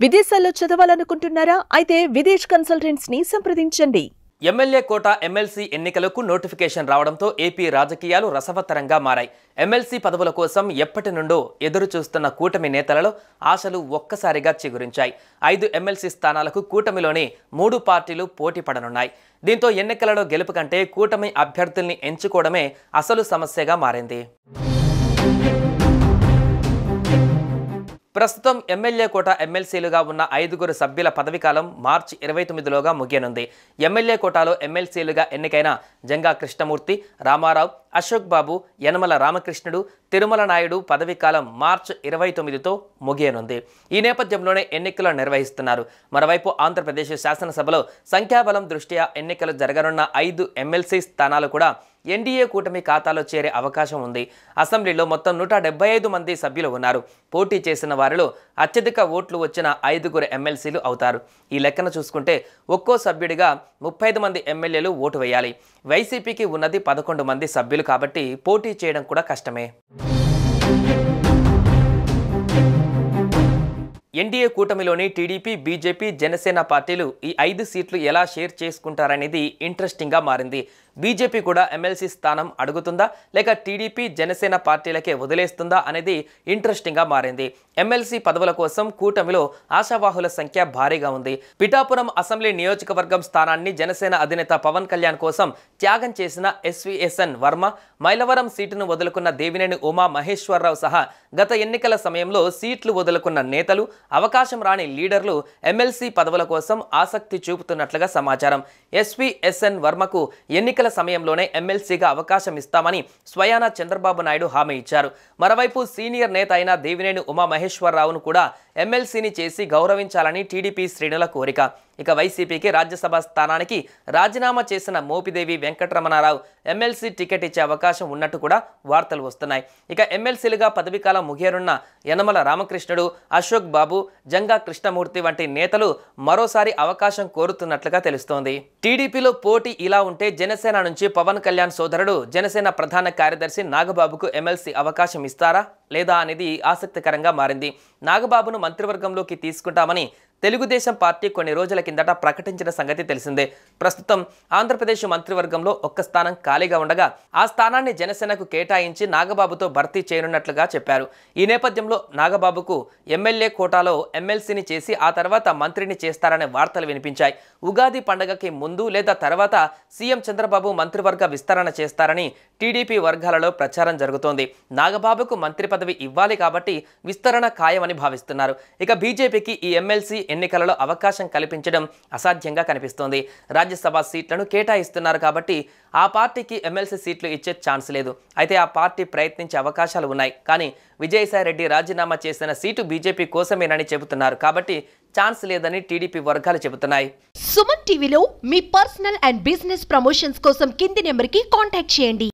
విదేశాల్లో చదవాలనుకుంటున్నారా? అయితే విదేశ్ కన్సల్టెంట్స్ ని సంప్రదించండి. ఎమ్మెల్యే కోట ఎమ్మెల్సీ ఎన్నికలకు నోటిఫికేషన్ రావడంతో ఏపీ రాజకీయాలు రసవత్తరంగా మారాయి. ఎమ్మెల్సీ పదవుల కోసం ఎప్పటి నుండో ఎదురు చూస్తున్న కూటమి నేతలలో ఆశలు ఒక్కసారిగా చిగురించాయి. 5 ఎమ్మెల్సీ స్థానాలకు కూటమిలోని 3 పార్టీలు పోటీ పడనున్నాయి. దీంతో ఎన్నికలలో గెలుపు కంటే కూటమి అభ్యర్థుల్ని ఎంచుకోవడమే అసలు సమస్యగా మారింది. ప్రస్తుతం ఎమ్మెల్యే కోట ఎమ్మెల్సీలుగా ఉన్న 5 సభ్యుల పదవీకాలం మార్చి 29లోగా ముగియనుంది. ఎమ్మెల్యే కోటాలో ఎమ్మెల్సీలుగా ఎన్నికైన జంగా కృష్ణమూర్తి, రామారావు, అశోక్ బాబు, యనమల రామకృష్ణుడు, తిరుమల నాయుడు పదవీకాలం మార్చి 29తో ముగియనుంది. ఈ నేపథ్యంలోనే ఎన్నికలు నిర్వహిస్తున్నారు. మరోవైపు ఆంధ్రప్రదేశ్ శాసనసభలో సంఖ్యాబలం దృష్ట్యా ఎన్నికలు జరగనున్న 5 ఎమ్మెల్సీ స్థానాలు కూడా ఎన్డీఏ కూటమి ఖాతాలో చేరే అవకాశం ఉంది. అసెంబ్లీలో మొత్తం 175 మంది సభ్యులు ఉన్నారు. పోటీ చేసిన వారిలో అత్యధిక ఓట్లు వచ్చిన 5 ఎమ్మెల్సీలు అవుతారు. ఈ లెక్కన చూసుకుంటే ఒక్కో సభ్యుడిగా 35 మంది ఎమ్మెల్యేలు ఓటు వేయాలి. వైసీపీకి ఉన్నది 11 మంది సభ్యులు కాబట్టి పోటీ చేయడం కూడా కష్టమే. ఎన్డీఏ కూటమిలోని టీడీపీ, బీజేపీ, జనసేన పార్టీలు ఈ 5 సీట్లు ఎలా షేర్ చేసుకుంటారనేది ఇంట్రెస్టింగ్గా మారింది. బీజేపీ కూడా ఎమ్మెల్సీ స్థానం అడుగుతుందా లేక టీడీపీ, జనసేన పార్టీలకే వదిలేస్తుందా అనేది ఇంట్రెస్టింగ్గా మారింది. ఎమ్మెల్సీ పదవుల కోసం కూటమిలో ఆశావాహుల సంఖ్య భారీగా ఉంది. పిఠాపురం అసెంబ్లీ నియోజకవర్గం స్థానాన్ని జనసేన అధినేత పవన్ కళ్యాణ్ కోసం త్యాగం చేసిన ఎస్వీఎస్ఎన్ వర్మ, మైలవరం సీటును వదులుకున్న దేవినేని ఉమా మహేశ్వరరావు సహా గత ఎన్నికల సమయంలో సీట్లు వదులుకున్న నేతలు, అవకాశం రాని లీడర్లు ఎమ్మెల్సీ పదవుల కోసం ఆసక్తి చూపుతున్నట్లుగా సమాచారం. ఎస్వీఎస్ఎన్ వర్మకు ఎన్నికల సమయంలోనే ఎమ్మెల్సీగా అవకాశం ఇస్తామని స్వయాన చంద్రబాబు నాయుడు హామీ ఇచ్చారు. మరోవైపు సీనియర్ నేత అయిన దేవినేని ఉమా మహేశ్వరరావును కూడా ఎమ్మెల్సీని చేసి గౌరవించాలని టీడీపీ శ్రేణుల కోరిక. ఇక వైసీపీకి రాజ్యసభ స్థానానికి రాజీనామా చేసిన మోపిదేవి వెంకటరమణారావు ఎమ్మెల్సీ టికెట్ ఇచ్చే అవకాశం ఉన్నట్టు కూడా వార్తలు వస్తున్నాయి. ఇక ఎమ్మెల్సీలుగా పదవీకాలం ముగియనున్న యనమల రామకృష్ణుడు, అశోక్ బాబు, జంగా కృష్ణమూర్తి వంటి నేతలు మరోసారి అవకాశం కోరుతున్నట్లుగా తెలుస్తోంది. టీడీపీలో పోటీ ఇలా ఉంటే జనసేన నుంచి పవన్ కళ్యాణ్ సోదరుడు జనసేన ప్రధాన కార్యదర్శి నాగబాబుకు ఎమ్మెల్సీ అవకాశం ఇస్తారా లేదా అనేది ఆసక్తికరంగా మారింది. నాగబాబును మంత్రివర్గంలోకి తీసుకుంటామని తెలుగుదేశం పార్టీ కొన్ని రోజుల కిందట ప్రకటించిన సంగతి తెలిసిందే. ప్రస్తుతం ఆంధ్రప్రదేశ్ మంత్రివర్గంలో ఒక్క స్థానం ఖాళీగా ఉండగా ఆ స్థానాన్ని జనసేనకు కేటాయించి నాగబాబుతో భర్తీ చేయనున్నట్లుగా చెప్పారు. ఈ నేపథ్యంలో నాగబాబుకు ఎమ్మెల్యే కోటాలో ఎమ్మెల్సీని చేసి ఆ తర్వాత మంత్రిని చేస్తారనే వార్తలు వినిపించాయి. ఉగాది పండుగకి ముందు లేదా తర్వాత సీఎం చంద్రబాబు మంత్రివర్గ విస్తరణ చేస్తారని టీడీపీ వర్గాలలో ప్రచారం జరుగుతోంది. నాగబాబుకు మంత్రి పదవి ఇవ్వాలి కాబట్టి విస్తరణ ఖాయమని భావిస్తున్నారు. ఇక బీజేపీకి ఈ ఎమ్మెల్సీ ఎన్నికలలో అవకాశం కల్పించడం అసాధ్యంగా కనిపిస్తోంది. రాజ్యసభ సీట్లను కేటాయిస్తున్నారు కాబట్టి ఆ పార్టీకి ఎమ్మెల్సీ సీట్లు ఇచ్చే ఛాన్స్ లేదు. అయితే ఆ పార్టీ ప్రయత్నించే అవకాశాలు ఉన్నాయి. కానీ విజయసాయిరెడ్డి రాజీనామా చేసిన సీటు బీజేపీ కోసమేనని చెబుతున్నారు కాబట్టి ఛాన్స్ లేదని టీడీపీ వర్గాలు చెబుతున్నాయి. సుమన్ టీవీలో మీ పర్సనల్ అండ్ బిజినెస్ ప్రమోషన్స్ కోసం కింది నెంబర్కి కాంటాక్ట్ చేయండి.